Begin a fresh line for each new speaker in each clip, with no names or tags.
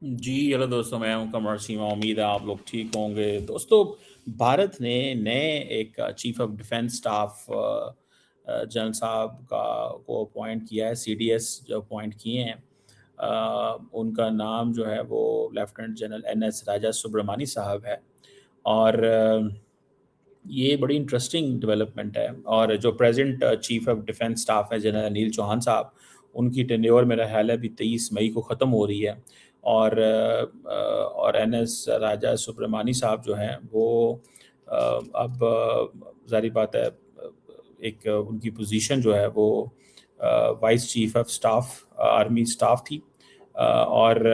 जी, hello दोस्तों, मैं हूं कमर सीमा। उम्मीद है आप लोग ठीक होंगे। दोस्तों, भारत ने नए एक chief of defence staff general साहब को अपॉइंट किया है। सीडीएस जो अपॉइंट किए हैं, उनका नाम जो है वो लेफ्टिनेंट जनरल एनएस राजा सुब्रमणी साहब है। और ये बड़ी इंटरेस्टिंग डेवलपमेंट है। और जो present chief of defence staff है जनरल अनिल चौहान साहब, उनकी टेन्योर मेरा ख्याल है अभी 23 मई को ख़त्म हो रही है। और एनएस राजा सुब्रमणी साहब जो हैं वो अब ज़ाहिर बात है, एक उनकी पोजीशन जो है वो vice chief of staff army staff थी। और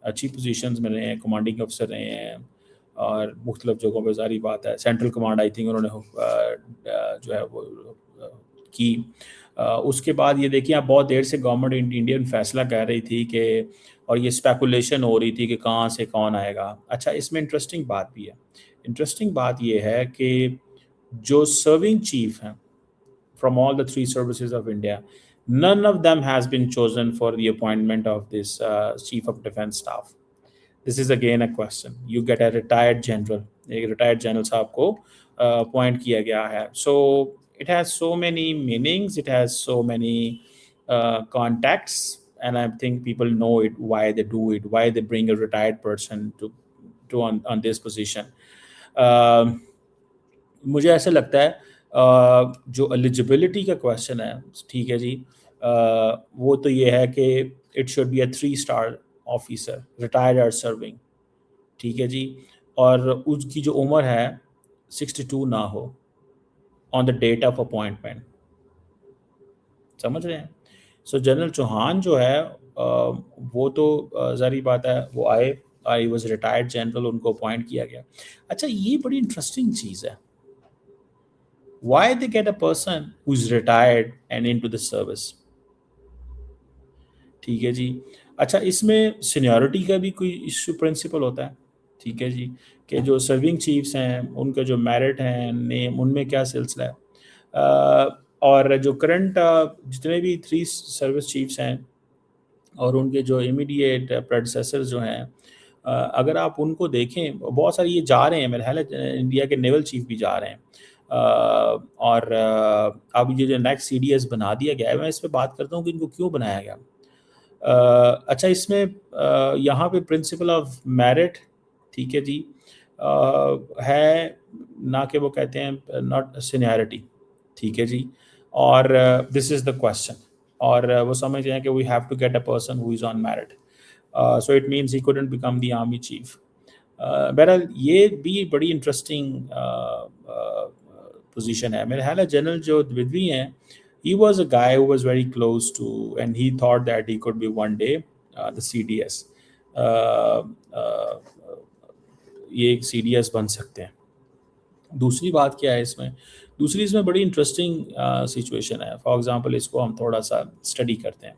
अच्छी पोजीशंस में रहे हैं, कमांडिंग अफसर रहे हैं और मुख्तलिफ जगहों पर। ज़ाहिर बात है सेंट्रल कमांड आई थिंक उन्होंने जो है वो की। उसके बाद ये देखिए, आप बहुत देर से गवर्नमेंट इंडियन फैसला कह रही थी कि, और ये स्पेकुलेशन हो रही थी कि कहाँ से कौन आएगा। अच्छा, इसमें इंटरेस्टिंग बात भी है। इंटरेस्टिंग बात ये है कि जो सर्विंग चीफ हैं from all the three services of India, none of them has been chosen for the appointment of this chief of defense staff. This is again a question. You get a retired general, एक retired general साहब को appoint किया गया है. So it has so many meanings. It has so many contacts, and I think people know it. Why they do it? Why they bring a retired person to on this position? Uh, मुझे ऐसा लगता है जो eligibility का question है, ठीक है जी, वो तो ये है कि it should be a 3 star officer, retired और सर्विंग, ठीक है जी। और उसकी जो उम्र है 62 ना हो on the date of appointment. समझ रहे हैं? सो जनरल चौहान जो है वो तो ज़ाहिर बात है वो आए, आई वॉज रिटायर्ड जनरल, उनको अपॉइंट किया गया। अच्छा, ये बड़ी इंटरेस्टिंग चीज़ है। Why they get a person who's retired and into the service? ठीक है जी। अच्छा, इसमें सीनियरिटी का भी कोई इशू प्रिंसिपल होता है, ठीक है जी, कि जो सर्विंग चीफ्स हैं उनका जो मेरिट है नेम, उनमें क्या सिलसिला है। और जो करंट जितने भी 3 सर्विस चीफ्स हैं और उनके जो इमीडिएट प्रेडिसेसर्स जो हैं, अगर आप उनको देखें, बहुत सारे ये जा रहे हैं, मेरा ख्याल है इंडिया के नेवल चीफ भी जा रहे हैं। और अब ये जो नेक्स्ट सीडीएस बना दिया गया है, मैं इस पे बात करता हूँ कि इनको क्यों बनाया गया। अच्छा, इसमें यहाँ पे प्रिंसिपल ऑफ मेरिट, ठीक है जी, है ना, कि वो कहते हैं नॉट सीनियरिटी, ठीक है जी। और दिस इज़ द क्वेश्चन। और वो समझते हैं कि we have to get a person who is on merit, so it means he couldn't become the army chief. बहरहाल ये भी बड़ी इंटरेस्टिंग पोजीशन है। मेरा ख्याल है जनरल जो द्विवेदी हैं, he was a guy who was very close to, and he thought that he could be one day the CDS. Uh, uh, ये एक CDS बन सकते हैं। दूसरी बात क्या है इसमें, दूसरी इसमें बड़ी इंटरेस्टिंग सिचुएशन है। फॉर एग्जांपल, इसको हम थोड़ा सा स्टडी करते हैं।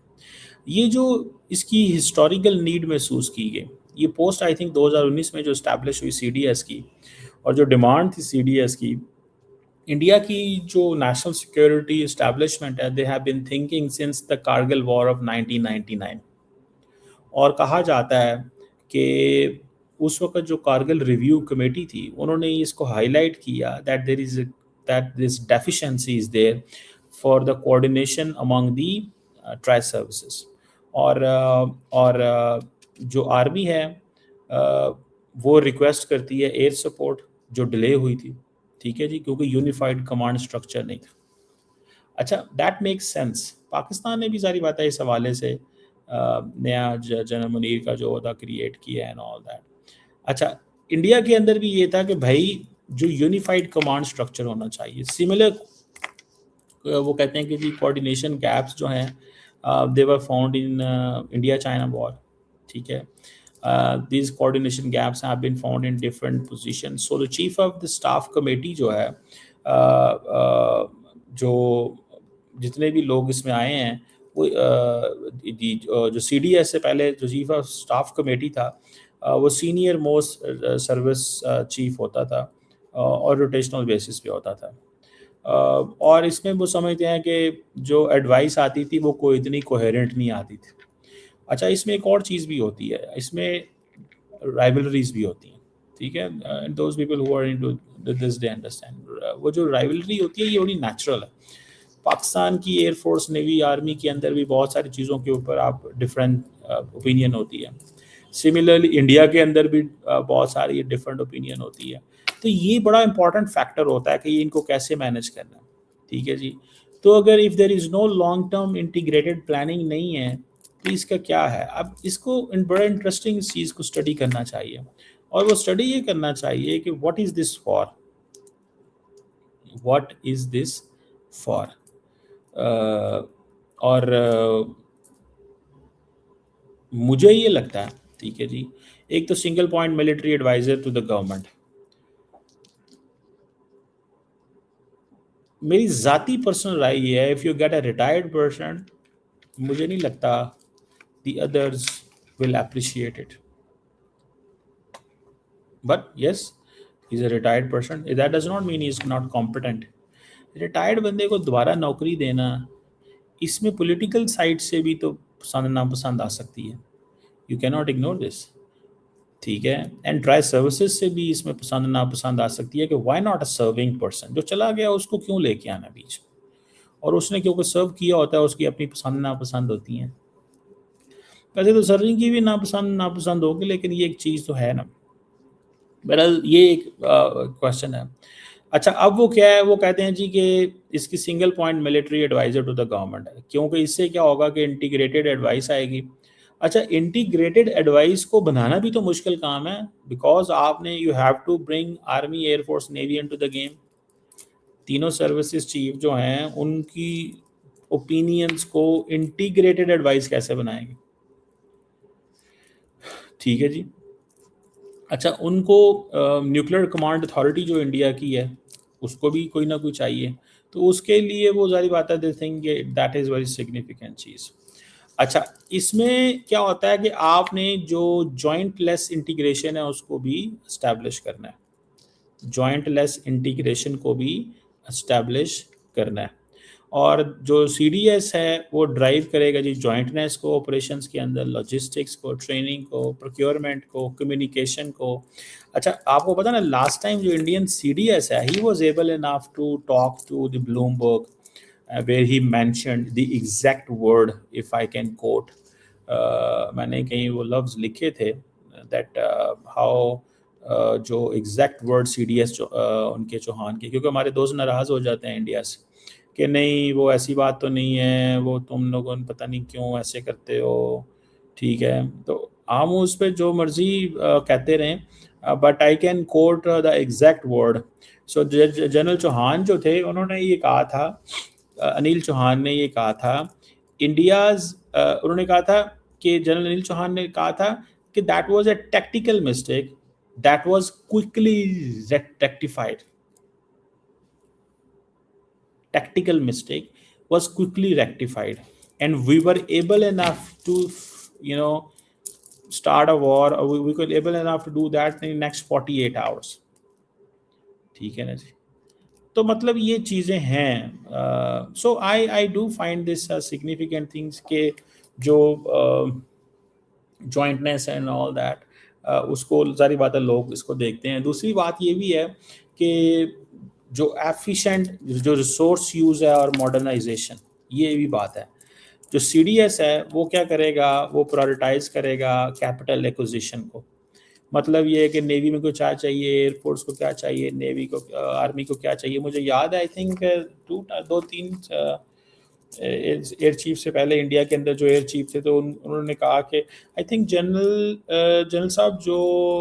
ये जो इसकी हिस्टोरिकल नीड महसूस की गई, ये पोस्ट आई थिंक 2019 में जो इस्टेब्लिश हुई सीडीएस की, और जो डिमांड थी सीडीएस की, इंडिया की जो नेशनल सिक्योरिटी इस्टेब्लिशमेंट है, they have been thinking since the Kargil war of 1999। और कहा जाता है कि उस वक्त जो कारगिल रिव्यू कमेटी थी, उन्होंने इसको हाईलाइट किया that there is that this deficiency is there for the coordination among the tri services. और जो आर्मी है, वो रिक्वेस्ट करती है एयर सपोर्ट, जो डिले हुई थी, ठीक है जी, क्योंकि यूनिफाइड कमांड स्ट्रक्चर नहीं था। अच्छा, दैट मेक्स सेंस। पाकिस्तान ने भी सारी बात है इस हवाले से नया जनरल मुनीर का जो अहदा क्रिएट किया एंड ऑल दैट। अच्छा, इंडिया के अंदर भी ये था कि भाई जो यूनिफाइड कमांड स्ट्रक्चर होना चाहिए। सिमिलर वो कहते हैं कि जी कोऑर्डिनेशन गैप्स जो हैं, they were found in India China war, ठीक है। these coordination gaps have been found in different positions. So the chief of the staff committee जो है, जो जितने भी लोग इसमें आए हैं, वो जो CDS से पहले जो चीफ ऑफ स्टाफ कमेटी था, वो सीनियर मोस्ट सर्विस चीफ होता था, और रोटेशनल बेसिस पे होता था। और इसमें वो समझते हैं कि जो एडवाइस आती थी वो कोई इतनी कोहेरेंट नहीं आती थी। अच्छा, इसमें एक और चीज़ भी होती है, इसमें राइवलरीज भी होती हैं, ठीक है। Those people who are into this they understand. वो जो राइवलरी होती है ये बड़ी नेचुरल है। पाकिस्तान की एयरफोर्स, नेवी, आर्मी के अंदर भी बहुत सारी चीज़ों के ऊपर आप डिफरेंट ओपिनियन होती है। सिमिलरली इंडिया के अंदर भी बहुत सारी डिफरेंट ओपिनियन होती है। तो ये बड़ा इंपॉर्टेंट फैक्टर होता है कि ये इनको कैसे मैनेज करना है, ठीक है जी। तो अगर if there is no long term integrated planning नहीं है तो इसका क्या है। अब इसको बड़ा इंटरेस्टिंग इस चीज़ को स्टडी करना चाहिए, और वो स्टडी ये करना चाहिए कि what is this for, what is this for. और मुझे ये लगता है, ठीक है जी, एक तो single point military adviser to the government. मेरी ज़ाती पर्सनल राय ये है, if you get a retired person, मुझे नहीं लगता the others will appreciate it, but yes, is a retired person, that does not mean is not competent. Retired बंदे को दोबारा नौकरी देना, इसमें पॉलिटिकल साइड से भी तो पसंद नापसंद आ सकती है, you can not ignore this, ठीक है। एंड ड्राई सर्विसेज से भी इसमें पसंद नापसंद आ सकती है कि why not a serving person, जो चला गया उसको क्यों लेके आना बीच में, और उसने क्योंकि सर्व किया होता है उसकी अपनी पसंद नापसंद होती हैं। वैसे तो सर्विंग की भी नापसंद नापसंद होगी, लेकिन ये एक चीज़ तो है ना। बहरहाल ये एक क्वेश्चन है। अच्छा, अब वो क्या है, वो कहते हैं जी कि इसकी single point military adviser to the government है, क्योंकि इससे क्या होगा कि इंटीग्रेटेड एडवाइस आएगी। अच्छा, इंटीग्रेटेड एडवाइस को बनाना भी तो मुश्किल काम है, बिकॉज आपने you have to bring army, air force, navy into the game. तीनों सर्विसेज चीफ जो हैं उनकी ओपिनियंस को इंटीग्रेटेड एडवाइस कैसे बनाएंगे, ठीक है जी। अच्छा, उनको न्यूक्लियर कमांड अथॉरिटी जो इंडिया की है उसको भी कोई ना कोई चाहिए, तो उसके लिए वो जारी बात है, they think that is very significant चीज़। अच्छा, इसमें क्या होता है कि आपने जो जॉइंट लेस इंटीग्रेशन है उसको भी इस्टेब्लिश करना है, जॉइंट लेस इंटीग्रेशन को भी इस्टेब्लिश करना है। और जो सीडीएस है वो ड्राइव करेगा जी जॉइंटनेस को, ऑपरेशंस के अंदर लॉजिस्टिक्स को, ट्रेनिंग को, प्रोक्योरमेंट को, कम्युनिकेशन को। अच्छा, आपको पता ना लास्ट टाइम जो इंडियन सीडीएस है, he was able enough to talk to the Bloomberg where he mentioned the exact word, if I can quote, मैंने कहीं वो लफ्ज़ लिखे थे दैट हाउ जो एग्जैक्ट वर्ड सीडीएस जो उनके चौहान के, क्योंकि हमारे दोस्त नाराज़ हो जाते हैं इंडिया से कि नहीं वो ऐसी बात तो नहीं है, वो तुम लोगों ने पता नहीं क्यों ऐसे करते हो, ठीक है। तो हम उस पर जो मर्जी कहते रहें, but I can quote the exact word. So general Chauhan जो थे उन्होंने ये कहा था, अनिल चौहान ने ये कहा था, इंडियाज, उन्होंने कहा था कि जनरल अनिल चौहान ने कहा था कि that was a technical mistake that was quickly rectified, tactical mistake was quickly rectified, and we were able enough to, you know, start a war, or we could able enough to do that in the next 48 hours, ठीक है ना जी। तो मतलब ये चीज़ें हैं। So I do find this significant things के जो जॉइंटनेस एंड ऑल दैट, उसको सारी बात है लोग इसको देखते हैं। दूसरी बात ये भी है कि जो एफिशिएंट जो रिसोर्स यूज़ है और मॉडर्नाइजेशन, ये भी बात है। जो सीडीएस है वो क्या करेगा, वो प्रायोरिटाइज करेगा कैपिटल एक्विजिशन को। मतलब ये है कि नेवी में को क्या चाहिए, एयरफोर्स को क्या चाहिए, नेवी को, आर्मी को क्या चाहिए। मुझे याद है आई थिंक दो तीन एयर चीफ से पहले इंडिया के अंदर जो एयर चीफ थे, तो उन्होंने कहा कि आई थिंक जनरल साहब जो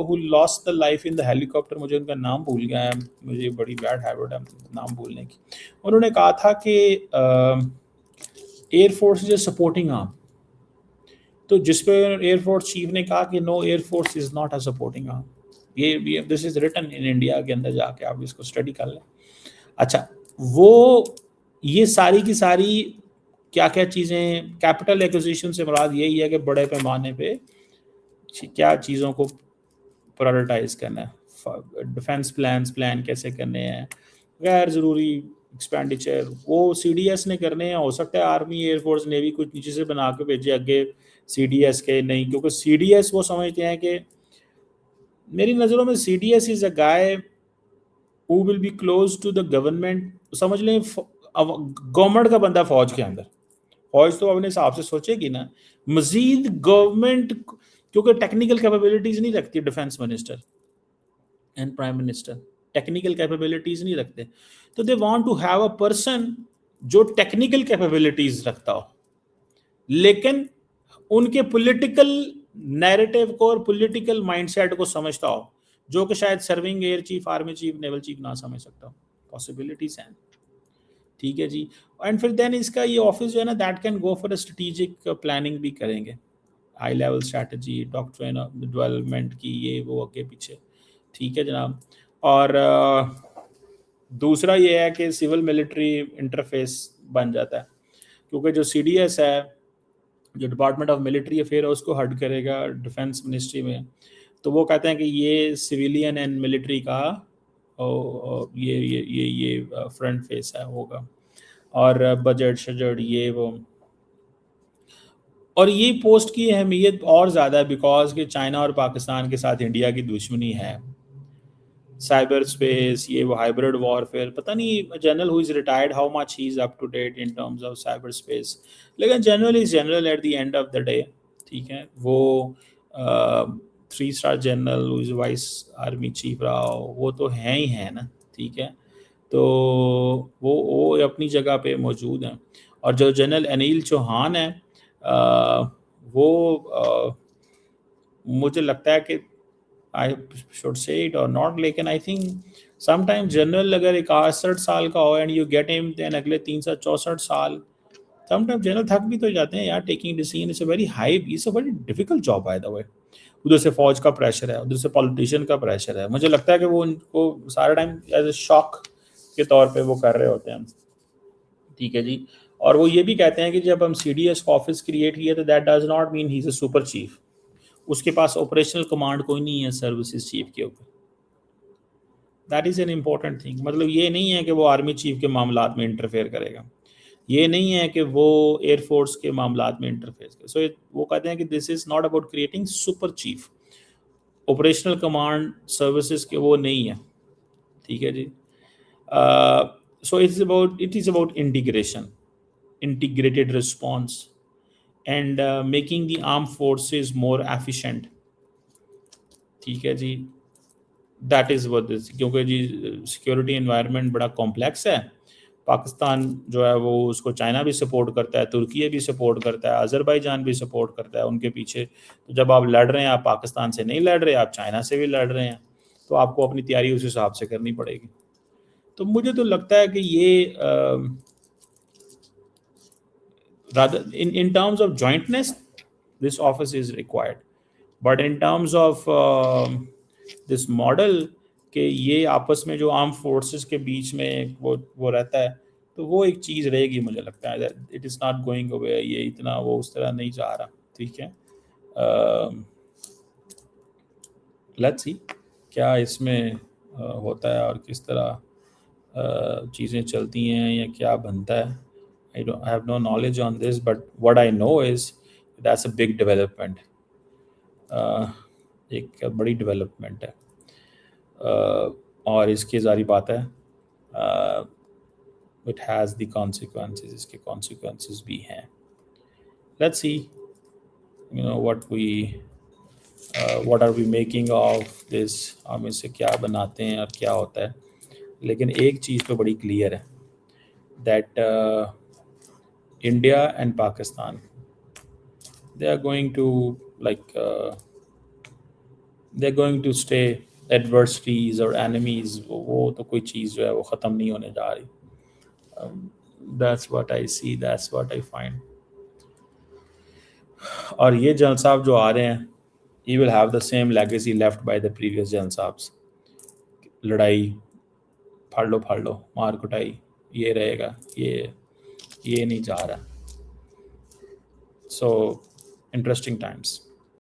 who lost the life in the helicopter, मुझे उनका नाम भूल गया है, मुझे बड़ी बैड हैबिट है नाम भूलने की। उन्होंने कहा था कि air force is a supporting arm, तो जिस पे एयरफोर्स चीफ ने कहा कि no, air force is not a supporting arm. ये this is written in India के अंदर, जाके आप इसको स्टडी कर लें। अच्छा, वो ये सारी की सारी क्या क्या चीज़ें, कैपिटल एक्विजिशन से मुराद यही है कि बड़े पैमाने पे क्या चीज़ों को प्रायोरिटाइज करना है, डिफेंस प्लान कैसे करने हैं, गैर ज़रूरी एक्सपेंडिचर वो सीडीएस ने करने हैं। हो सकता है आर्मी, एयरफोर्स, नेवी कुछ नीचे से बना के भेजे, आगे CDS के नहीं, क्योंकि CDS वो समझते हैं कि, मेरी नज़रों में CDS is a guy who will be close to the government. समझ लें गवर्नमेंट का बंदा फौज के अंदर, फौज तो अपने हिसाब से सोचेगी ना, मजीद गवर्नमेंट, क्योंकि टेक्निकल कैपेबिलिटीज नहीं रखती defence minister and prime minister, technical capabilities नहीं रखते, तो they want to have a person जो टेक्निकल कैपेबिलिटीज रखता हो, लेकिन उनके पॉलिटिकल नैरेटिव को और पॉलिटिकल माइंडसेट को समझता हो, जो कि शायद serving air chief, army chief, naval chief ना समझ सकता हो। पॉसिबिलिटीज हैं, ठीक है जी। एंड फिर देन इसका ये ऑफिस जो है ना, that can go for strategic planning भी करेंगे, high level strategy, doctrine development की, ये वो आगे पीछे, ठीक है जनाब। और दूसरा ये है कि सिविल मिलिट्री इंटरफेस बन जाता है, क्योंकि जो CDS है, जो डिपार्टमेंट ऑफ मिलिट्री अफेयर है, उसको हट करेगा डिफेंस मिनिस्ट्री में, तो वो कहते हैं कि ये सिविलियन एंड मिलिट्री का ये फ्रंट फेस है होगा, और बजट शजट ये वो। और ये पोस्ट की अहमियत और ज़्यादा है बिकॉज कि चाइना और पाकिस्तान के साथ इंडिया की दुश्मनी है, साइबर स्पेस, ये वो हाइब्रिड वॉरफेयर, पता नहीं general who is retired how much he is up to date in terms of cyber space, लेकिन general is general at the end of the day, ठीक है। वो 3 star general who is vice army chief रहा हो, वो तो हैं ही हैं ना, ठीक है। तो वो अपनी जगह पे मौजूद हैं। और जो जनरल अनिल चौहान है, वो मुझे लगता है कि आई शुड से इट और नॉट, लेकिन आई थिंक समटाइम जनरल अगर 61 साल का हो and you get him, then अगले 364 साल, समटाइम जनरल थक भी तो जाते हैं यार, taking decision is a very high, it's a very difficult job by the way. उधर से फौज का प्रेशर है, उधर से पॉलिटिशियन का प्रेशर है, मुझे लगता है कि वो उनको सारा टाइम एज ए शॉक के तौर पे वो कर रहे होते हैं, ठीक है जी। और वो ये भी कहते हैं कि जब हम CDS का ऑफिस क्रिएट किया तो that does not mean he is a super chief, उसके पास ऑपरेशनल कमांड कोई नहीं है सर्विसेज चीफ के ऊपर, that is an important thing. मतलब ये नहीं है कि वो आर्मी चीफ के मामलात में इंटरफेयर करेगा, ये नहीं है कि वो एयरफोर्स के मामलात में इंटरफेयर करेगा। सो वो कहते हैं कि this is not about creating super chief, operational command services के वो नहीं है, ठीक है जी। So it is about integration, integrated response, and making the armed forces more efficient, ठीक है जी। दैट इज़ व्हाट दिस, क्योंकि जी सिक्योरिटी एनवायरनमेंट बड़ा कॉम्प्लेक्स है, पाकिस्तान जो है वो उसको चाइना भी सपोर्ट करता है, तुर्की भी सपोर्ट करता है, अज़रबैजान भी सपोर्ट करता है उनके पीछे। तो जब आप लड़ रहे हैं, आप पाकिस्तान से नहीं लड़ रहे, आप चाइना से भी लड़ रहे हैं, तो आपको अपनी तैयारी उस हिसाब से करनी पड़ेगी। तो मुझे तो लगता है कि ये rather in terms of jointness, this office is required, but in terms of this model कि ये आपस में जो आर्म फोर्सेस के बीच में वो रहता है, तो वो एक चीज़ रहेगी, मुझे लगता है it is not going away, ये इतना वो उस तरह नहीं जा रहा, ठीक है। लेट्स सी क्या इसमें होता है और किस तरह चीज़ें चलती हैं या क्या बनता है। I have no knowledge on this, but what I know is that's a big development. एक बड़ी डेवलपमेंट है, और इसकी जारी बात है it has the consequences, इसके consequences भी हैं। Let's see, what are we making of this, हम इससे क्या बनाते हैं और क्या होता है। लेकिन एक चीज़ तो बड़ी क्लियर है, that India and Pakistan, they are going to they're going to stay adversaries or enemies, वो तो कोई चीज़ जो है वो ख़त्म नहीं होने जा रही। That's what I see, that's what I find. और ये जनरल साहब जो आ रहे हैं, he will have the same legacy left by the previous general साहब्स, लड़ाई, फाड़ लो मार कुटाई, ये रहेगा, ये नहीं जा रहा। So interesting times.